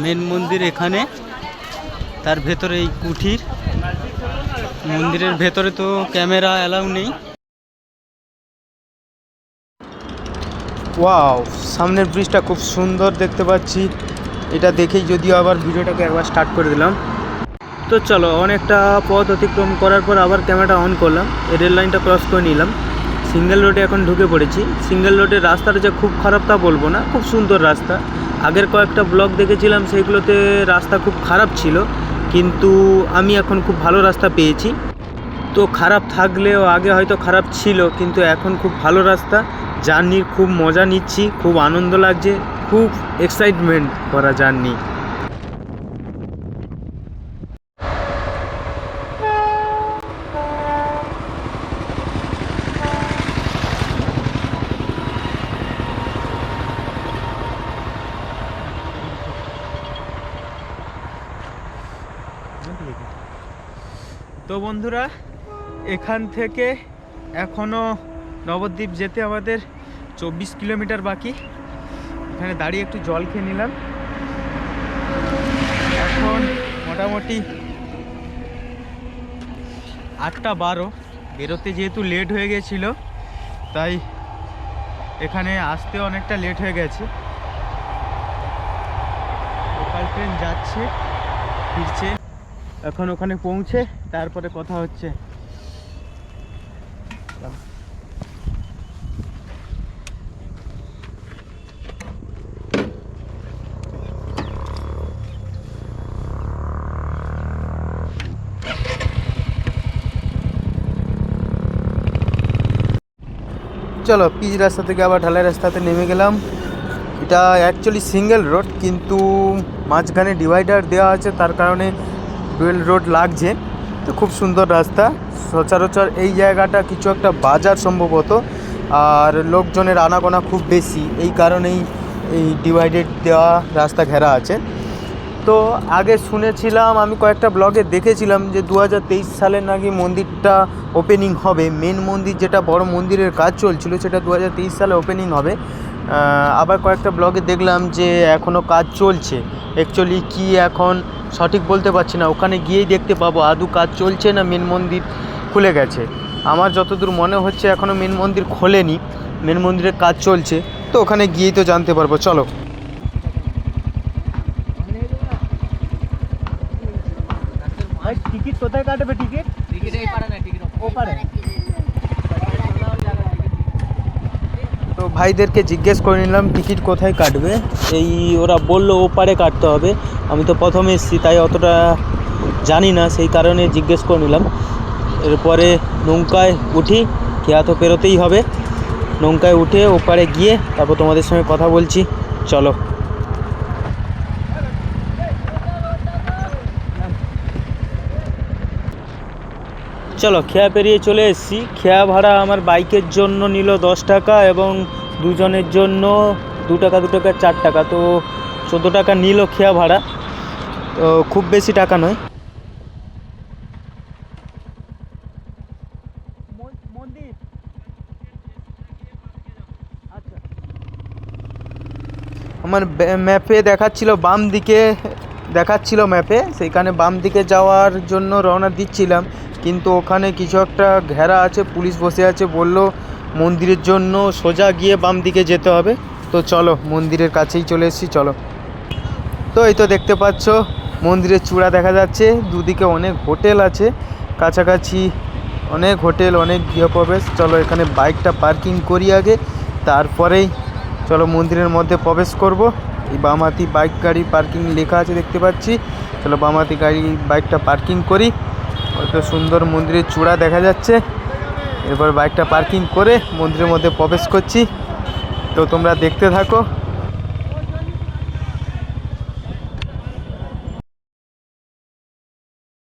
Main মন্দির এখানে, তার ভেতরে এই কুঠির। মন্দিরের ভেতরে তো ক্যামেরা অ্যালাউ নেই। ওয়াও, সামনের ব্রিজটা খুব সুন্দর দেখতে পাচ্ছি। এটা দেখেই যদিও আবার ভিডিওটাকে একবার স্টার্ট করে দিলাম। তো চলো, অনেকটা পথ অতিক্রম করার পর আবার ক্যামেরাটা অন করলাম। এই রেল লাইনটা ক্রস করে নিলাম। সিঙ্গেল রোডে এখন ঢুকে পড়েছি। সিঙ্গেল রোডের রাস্তাটা যে খুব খারাপ তা বলবো না, খুব সুন্দর রাস্তা। আগের কয়েকটা ব্লগ দেখেছিলাম, সেইগুলোতে রাস্তা খুব খারাপ ছিল, কিন্তু আমি এখন খুব ভালো রাস্তা পেয়েছি। তো খারাপ থাকলেও আগে হয়তো খারাপ ছিল, কিন্তু এখন খুব ভালো রাস্তা। জার্নির খুব মজা নিচ্ছি, খুব আনন্দ লাগছে, খুব এক্সাইটমেন্ট করা জার্নি। তো বন্ধুরা, এখান থেকে এখনও নবদ্বীপ যেতে আমাদের 24 কিলোমিটার বাকি। এখানে দাঁড়িয়ে একটু জল খেয়ে নিলাম। এখন মোটামুটি 8:12। বেরোতে যেহেতু লেট হয়ে গেছিলো, তাই এখানে আসতে অনেকটা লেট হয়ে গেছে। লোকাল ট্রেন যাচ্ছে, ফিরছে। এখন ওখানে পৌঁছে তারপরে কথা হচ্ছে। চলো, পিচ রাস্তা থেকে আবার ঢালাই রাস্তাতে নেমে গেলাম। এটা অ্যাকচুয়ালি সিঙ্গেল রোড, কিন্তু মাঝখানে ডিভাইডার দেওয়া আছে, তার কারণে ডুয়েল রোড লাগছে। তো খুব সুন্দর রাস্তা। সচরাচর এই জায়গাটা কিছু একটা বাজার সম্ভবত, আর লোকজনের আনাগোনা খুব বেশি, এই কারণেই এই ডিভাইডেড দেওয়া রাস্তা ঘেরা আছে। তো আগে শুনেছিলাম, আমি কয়েকটা ব্লগে দেখেছিলাম যে 2023 সালে নাকি মন্দিরটা ওপেনিং হবে। মেন মন্দির যেটা বড় মন্দিরের কাজ চলছিল, সেটা 2023 সালে ওপেনিং হবে। আবার কয়েকটা ব্লগে দেখলাম যে এখনও কাজ চলছে। অ্যাকচুয়ালি কি এখন সঠিক বলতে পারছি না, ওখানে গিয়েই দেখতে পাবো আদৌ কাজ চলছে না মেন মন্দির খুলে গেছে। আমার যতদূর মনে হচ্ছে এখনও মেন মন্দির খোলেনি, মেন মন্দিরের কাজ চলছে। তো ওখানে গিয়েই তো জানতে পারবো। চলো, টিকিট কোথায় কাটবে? টিকিট ওপারে। তো ভাইদেরকে জিজ্ঞেস করে নিলাম টিকিট কোথায় কাটবে। এই ওরা বললো ওপারে কাটতে হবে। আমি তো প্রথমে এসেছি, তাই অতটা জানি না, সেই কারণে জিজ্ঞেস করে নিলাম। এরপরে নৌকায় উঠি, খেয়া তো পেরোতেই হবে। নৌকায় উঠে ওপারে গিয়ে তারপর তোমাদের সঙ্গে কথা বলছি। চলো। চলো, খেয়া পেরিয়ে চলে এসেছি। খেয়া ভাড়া আমার বাইকের জন্য নিল 10 টাকা, এবং দুজনের জন্য 2 টাকা 2 টাকা 4 টাকা, তো 14 টাকা নিল খেয়া ভাড়া। তো খুব বেশি টাকা নয়। আমার ম্যাপে দেখাচ্ছিল বাম দিকে, দেখাচ্ছিল ম্যাপে, সেইখানে বাম দিকে যাওয়ার জন্য রওনা দিচ্ছিলাম, কিন্তু ওখানে কিছু একটা ঘেরা আছে, পুলিশ বসে আছে, বলল মন্দিরের জন্য সোজা গিয়ে বাম দিকে যেতে হবে। তো চলো, মন্দিরের কাছেই চলে এসেছি। চলো। তো এই তো দেখতে পাচ্ছ মন্দিরের চূড়া দেখা যাচ্ছে, দুদিকে অনেক হোটেল আছে, কাছাকাছি অনেক হোটেল, অনেক গৃহপ্রবেশ। চলো, এখানে বাইকটা পার্কিং করি আগে, তারপরেই চলো মন্দিরের মধ্যে প্রবেশ করব। এই বামাতি বাইক গাড়ি পার্কিং লেখা আছে দেখতে পাচ্ছি। চলো বামাতি গাড়ি বাইকটা পার্কিং করি। তো সুন্দর মন্দিরের চূড়া দেখা যাচ্ছে। এরপর বাইকটা পার্কিং করে মন্দিরের মধ্যে প্রবেশ করছি। তো তোমরা দেখতে থাকো।